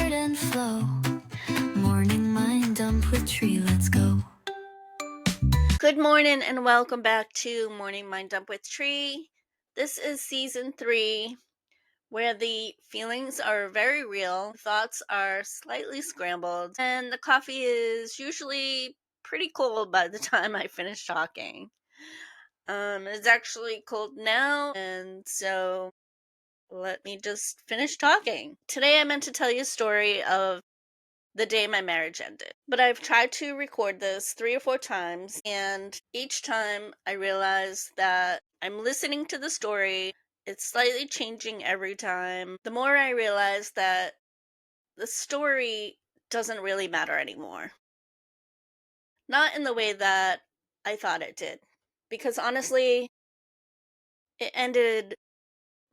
word and flow. Morning mind dump with Trie, let's go. Good morning and welcome back to Morning Mind Dump with Trie. This is season 3, where the feelings are very real, thoughts are slightly scrambled, and the coffee is usually pretty cold by the time I finish talking. It's actually cold now, and so let me just finish talking. Today I meant to tell you a story of the day my marriage ended. But I've tried to record this 3 or 4 times, and each time I realize that I'm listening to the story. It's slightly changing every time. The more I realize that the story doesn't really matter anymore. Not in the way that I thought it did. Because honestly, it ended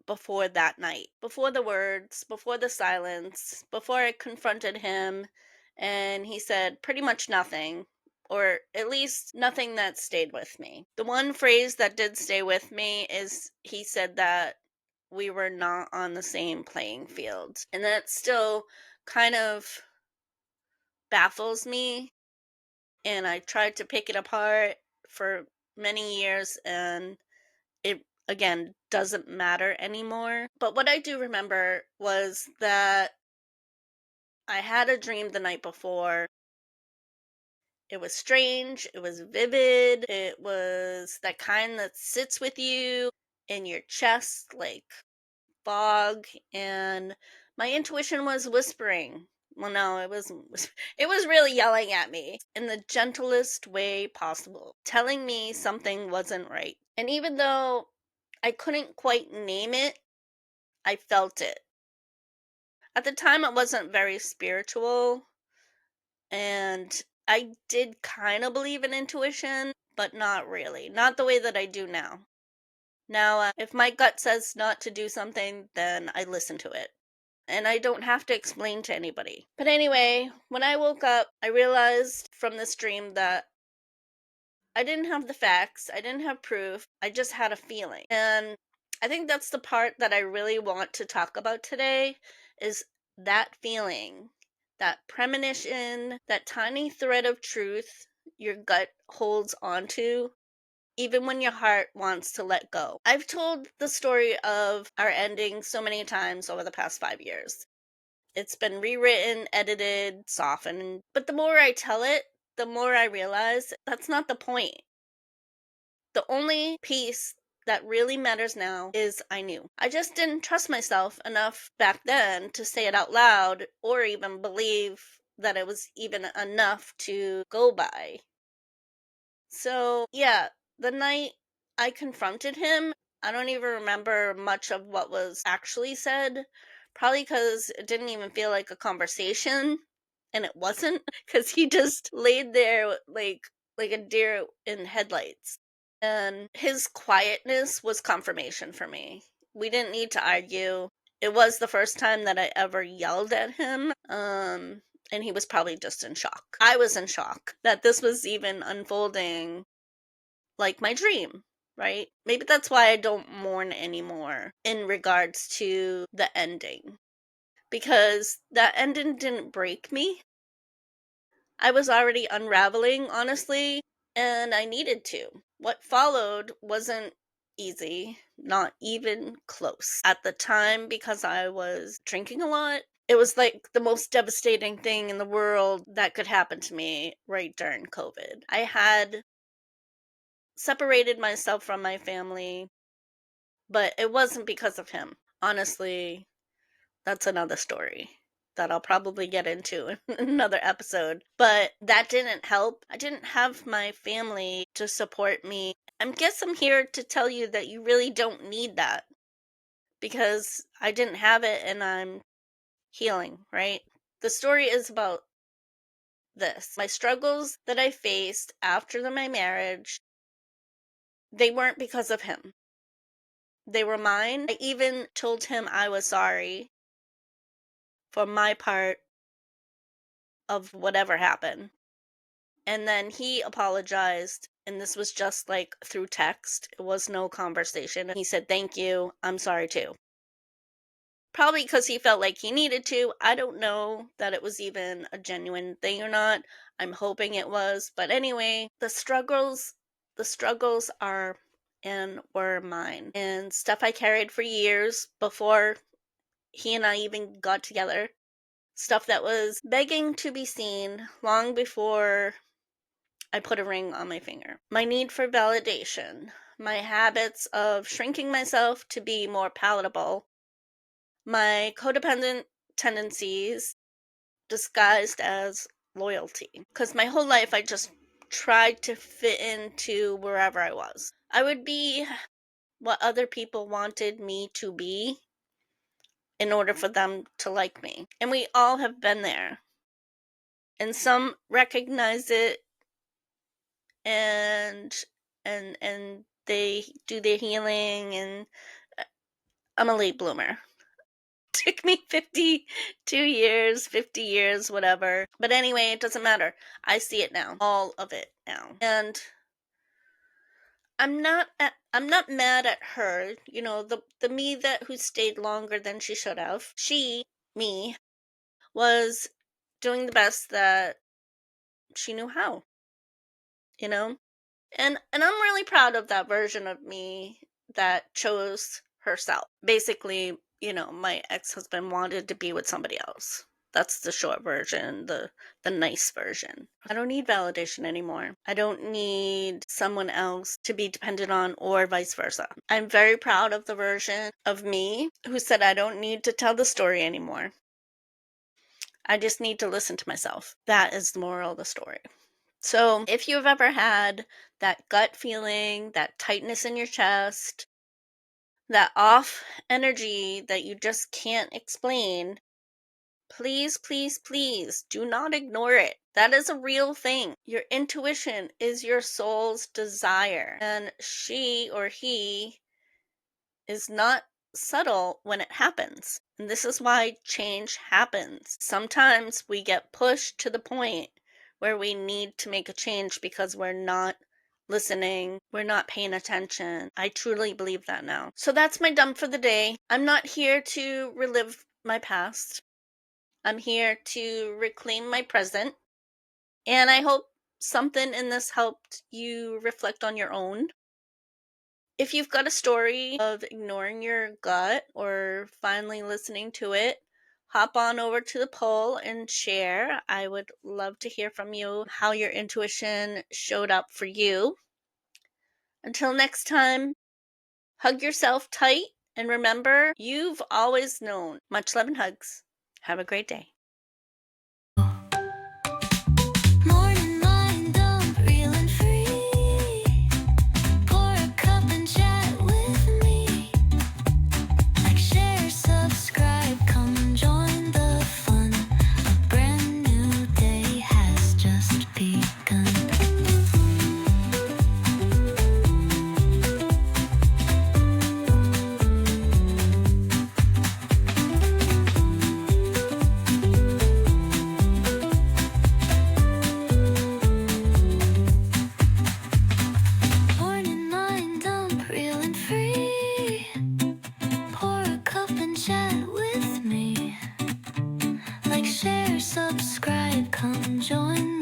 before that night, before the words, before the silence, before I confronted him and he said pretty much nothing, or at least nothing that stayed with me. The one phrase that did stay with me is he said that we were not on the same playing field. And that still kind of baffles me. And I tried to pick it apart for many years, and it again doesn't matter anymore. But what I do remember was that I had a dream the night before. It was strange, it was vivid, it was that kind that sits with you in your chest like fog, and my intuition was whispering. Well, no, it wasn't. It was really yelling at me in the gentlest way possible, telling me something wasn't right. And even though I couldn't quite name it, I felt it. At the time, it wasn't very spiritual, and I did kind of believe in intuition, but not really. Not the way that I do now. Now, if my gut says not to do something, then I listen to it. And I don't have to explain to anybody. But anyway, when I woke up, I realized from this dream that I didn't have the facts, I didn't have proof, I just had a feeling. And I think that's the part that I really want to talk about today is that feeling, that premonition, that tiny thread of truth your gut holds onto even when your heart wants to let go. I've told the story of our ending so many times over the past 5 years. It's been rewritten, edited, softened, but the more I tell it, the more I realize that's not the point. The only piece that really matters now is I knew. I just didn't trust myself enough back then to say it out loud or even believe that it was even enough to go by. So, yeah, the night I confronted him, I don't even remember much of what was actually said. Probably because it didn't even feel like a conversation, and it wasn't, because he just laid there like a deer in headlights. And his quietness was confirmation for me. We didn't need to argue. It was the first time that I ever yelled at him. And he was probably just in shock. I was in shock that this was even unfolding like my dream, right? Maybe that's why I don't mourn anymore in regards to the ending. Because that ending didn't break me. I was already unraveling, honestly, and I needed to. What followed wasn't easy, not even close. At the time, because I was drinking a lot, it was like the most devastating thing in the world that could happen to me right during COVID. I had separated myself from my family, but it wasn't because of him. Honestly, that's another story that I'll probably get into in another episode. But that didn't help. I didn't have my family to support me. I guess I'm here to tell you that you really don't need that because I didn't have it and I'm healing, right? The story is about this. My struggles that I faced after my marriage, they weren't because of him. They were mine. I even told him I was sorry for my part of whatever happened. And then he apologized, and this was just like through text. It was no conversation. He said, "Thank you. I'm sorry too." Probably because he felt like he needed to. I don't know that it was even a genuine thing or not. I'm hoping it was. But anyway, the struggles are and were mine and stuff I carried for years before he and I even got together. Stuff that was begging to be seen long before I put a ring on my finger. My need for validation, my habits of shrinking myself to be more palatable, my codependent tendencies disguised as loyalty. Because my whole life I just tried to fit into wherever I was. I would be what other people wanted me to be in order for them to like me. And we all have been there. And some recognize it and and they do their healing, and uh, I'm a late bloomer. Took me 52 years, 50 years, whatever. But anyway, it doesn't matter. I see it now. All of it now. And I'm not mad at her. The me that who stayed longer than she should have. Me, was doing the best that she knew how, you know? And I'm really proud of that version of me that chose herself. Basically, my ex-husband wanted to be with somebody else. That's the short version, the nice version. I don't need validation anymore. I don't need someone else to be dependent on, or vice versa. I'm very proud of the version of me who said I don't need to tell the story anymore. I just need to listen to myself. That is the moral of the story. So, if you've ever had that gut feeling, that tightness in your chest, that off energy that you just can't explain, please, please, please do not ignore it. That is a real thing. Your intuition is your soul's desire, and she or he is not subtle when it happens. And this is why change happens. Sometimes we get pushed to the point where we need to make a change because we're not listening, we're not paying attention. I truly believe that now. So that's my dump for the day. I'm not here to relive my past. I'm here to reclaim my present. And I hope something in this helped you reflect on your own. If you've got a story of ignoring your gut or finally listening to it, hop on over to the poll and share. I would love to hear from you how your intuition showed up for you. Until next time, hug yourself tight and remember, you've always known. Much love and hugs. Have a great day. Morning mind dump, real and free. Pour a cup and chat with me. Like, share, subscribe, come join the fun. A brand new day has just begun. Morning mind dump, real and free. Pour a cup and chat with me. Like, share, subscribe, come join